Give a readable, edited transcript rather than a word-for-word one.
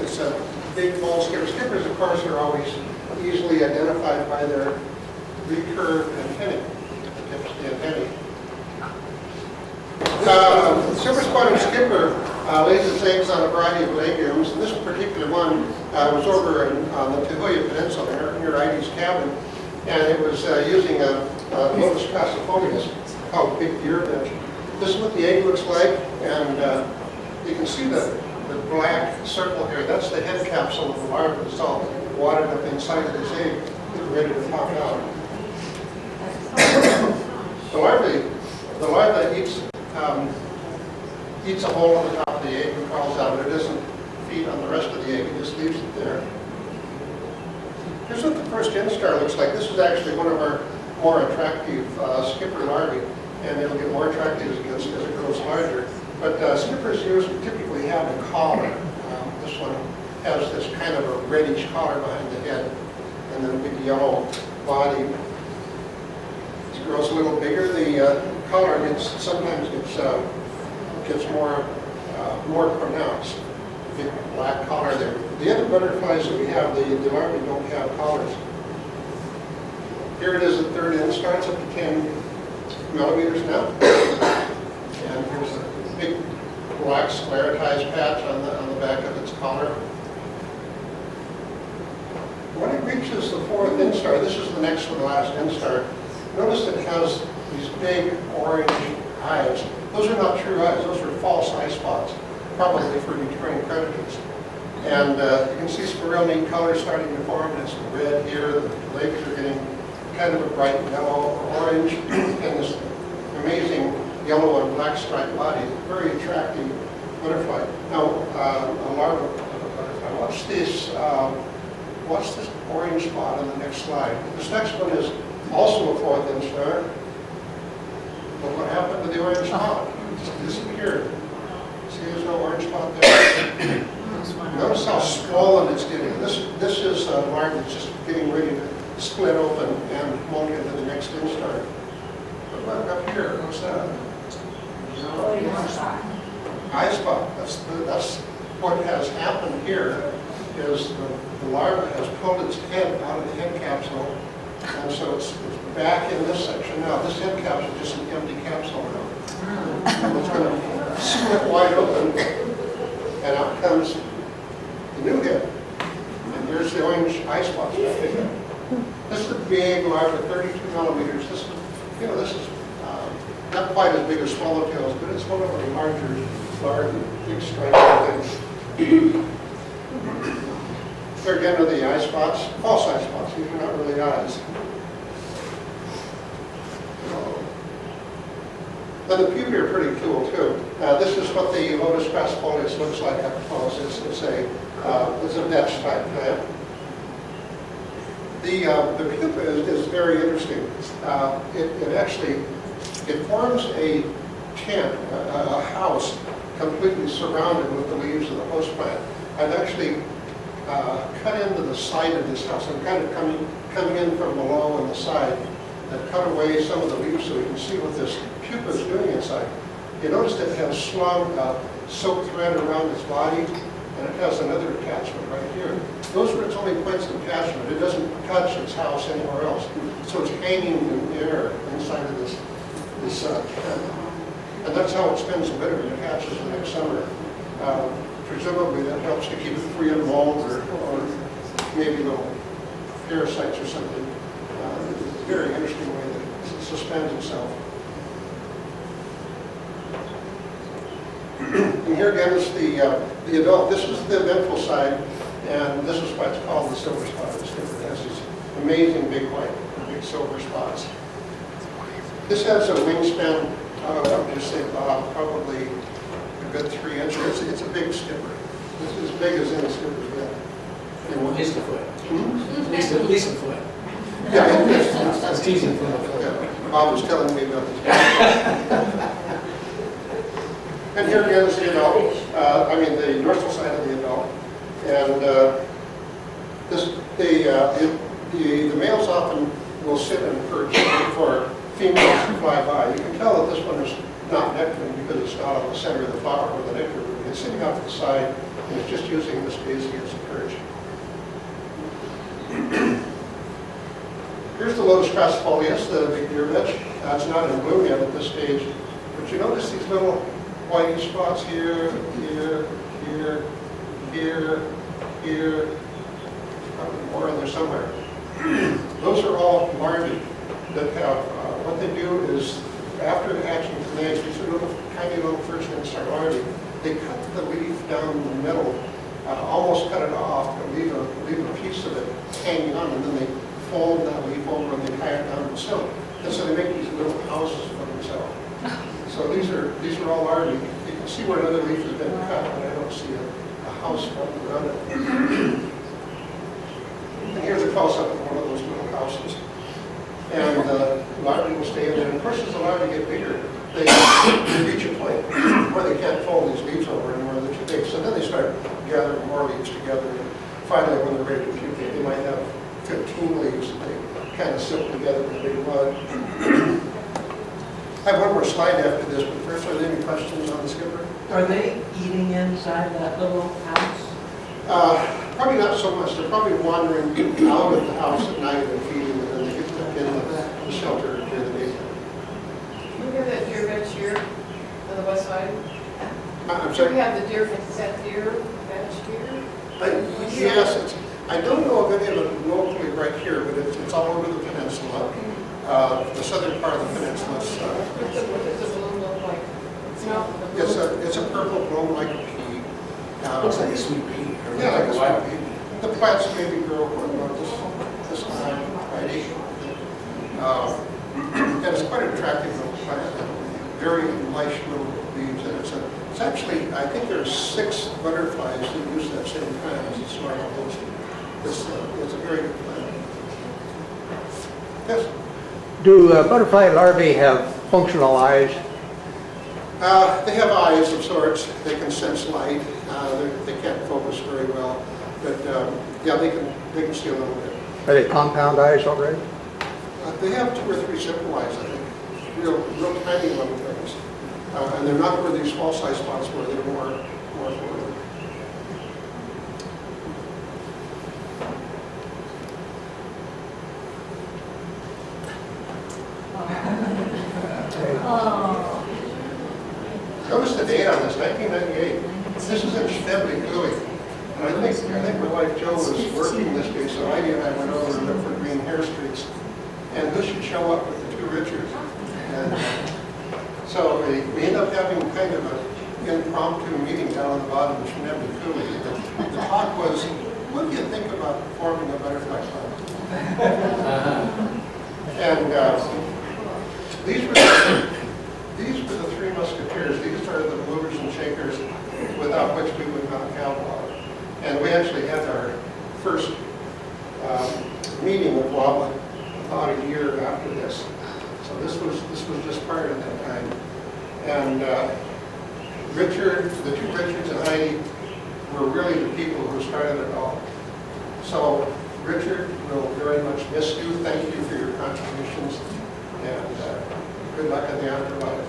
It's a big bull skipper. Skippers, of course, are always easily identified by their recurved antennae, the tips of the antennae. Silver-spotted skipper lays its eggs on a variety of legumes, and this particular one was over on the Tahuya Peninsula near Ivy's cabin, and it was using a Lotus crassifolius called big deer bench. This is what the egg looks like, and you can see the black circle here. That's the head capsule of the larva. It's all watered up inside of this egg, ready to pop out. The larva eats a hole on the top of the egg and crawls out. It doesn't feed on the rest of the egg. It just leaves it there. Here's what the first instar looks like. This is actually one of our more attractive skipper larvae, and it'll get more attractive as it grows larger. But skippers typically have a collar. This one has this kind of a reddish collar behind the head, and then a big yellow body. As it grows a little bigger, the collar sometimes gets more pronounced. Big black collar there. The other butterflies that we have, the larvae don't have collars. Here it is, the third instar. It's up to 10 millimeters now. And here's a big black sclerotized patch on the back of its collar. When it reaches the fourth instar, this is the next to the last instar, notice that it has these big orange eyes. Those are not true eyes, those are false eye spots, probably for deterring predators. And you can see some real neat colors starting to form. There's some red here, the legs are getting kind of a bright yellow or orange, and this amazing yellow and black striped body, very attractive butterfly. Now, a larva butterfly, watch this orange spot on the next slide. This next one is also a fourth instar. But what happened to the orange spot? It just disappeared. See, there's no orange spot there. Notice how swollen it's getting. This is a larva that's just getting ready to split open and molt into the next instar. But look up here, what's that? Eye spot. That's what has happened here. Is the larva has pulled its head out of the head capsule, and so it's back in this section now. This head capsule is just an empty capsule now. And it's going to split wide open, and out comes the new head. And here's the orange eye spots back there. This is a big larva, 32 millimeters. This is not quite as big as swallowtails, but it's one of the larger, big striped things. There again are the eye spots, false eye spots. These are not really eyes. And the pupae are pretty cool too. This is what the Lotus crassifolius looks like up close. It's a vetch type plant. The pupa is very interesting. It forms a tent, a house, completely surrounded with the leaves of the host plant. I've actually cut into the side of this house. I'm kind of coming in from below on the side and cut away some of the leaves so we can see what this pupa is doing inside. You notice that it has slung silk thread around its body, and it has another attachment right here. Those are its only points of attachment. It doesn't touch its house anywhere else. So it's hanging in the air inside of this tent. And that's how it spends the winter. It hatches the next summer. Presumably that helps to keep it free of mold or maybe little parasites or something. It's a very interesting way that it suspends itself. And here again is the adult. This is the ventral side, and this is what's called the silver spotted skipper. It has these amazing big white, big silver spots. This has a wingspan, I would just say probably a good 3 inches. It's a big skipper. It's as big as any skipper's been. At least a foot. At least a foot. Yeah, it's teasing for the foot. Yeah. Bob was telling me about this. And here again is the adult. The dorsal side of the adult. And the males often will sit and perch for females to fly by. You can tell that this one is not nectaring because it's not on the center of the flower where the nectar would be. It's sitting out to the side and it's just using this daisy as a perch. Here's the Lotus crassifolius, the big deer vetch. It's not in bloom yet at this stage, but you notice these little white spots here, here, here, here, here. Probably more in there somewhere. Those are all larvae that have, what they do is, after hatching from eggs, these are little, tiny little first instar larvae. They cut the leaf down the middle, almost cut it off, and leave a piece of it hanging on, and then they fold that leaf over and they tie it down to silk. And so they make these little houses for themselves. So these are all larvae. You can see where another leaf has been cut, but I don't see a house formed around it. And here's a close-up of one of those little houses. And the larvae will stay in there. And of course, as the larvae get bigger, they reach a point where they can't fold these leaves over anymore, they're too big. So then they start gathering more leaves together. And finally, when they're ready to pupate, they might have 15 leaves that they kind of silk together in a big bud. I have one more slide after this, but first, are there any questions on the skipper? Are they eating inside that little house? Probably not so much. They're probably wandering out of the house at night and feeding, and then they get back in the shelter during the daytime. You have that deer bench here on the west side? I'm Do sorry? we have the deer, is that deer bench here? Yes, I don't know of any of it locally right here, but it's all over the peninsula. The southern part of the peninsula. What's the balloon look like? No. It's a purple bloom like a pea. Looks like a sweet pea. or Yeah, like a wild sweet pea. The plants maybe grow about this high, right? And it's quite an attractive little plant. Very lush little leaves, and it's actually, I think there's 6 butterflies that use that same plant as a smart host. It's a very good plant. Yes? Do butterfly larvae have functional eyes? They have eyes of sorts. They can sense light. They can't focus very well, but yeah, they can see a little bit. Are they compound eyes already? They have 2 or 3 simple eyes, I think. Real tiny little things, and they're not where these small size spots where they're more forward. Notice the date on this, 1998. This is in Schnebly, Coulee. And I think my wife Jo was working this day, so Heidi and I went over and looked for green hair streaks. And who should show up with the 2 Richards? And so we ended up having kind of an impromptu meeting down on the bottom of Schnebly, Coulee. The talk was, what do you think about forming a butterfly club? And these were the 3 musketeers. These are the movers and shakers without which we would not have one. And we actually had our first meeting with WABA about a year after this. So this was just prior to that time. And Richard, the 2 Richards and Heidi were really the people who started it all. So Richard, we'll very much miss you. Thank you for your contributions. And good luck in the afterlife.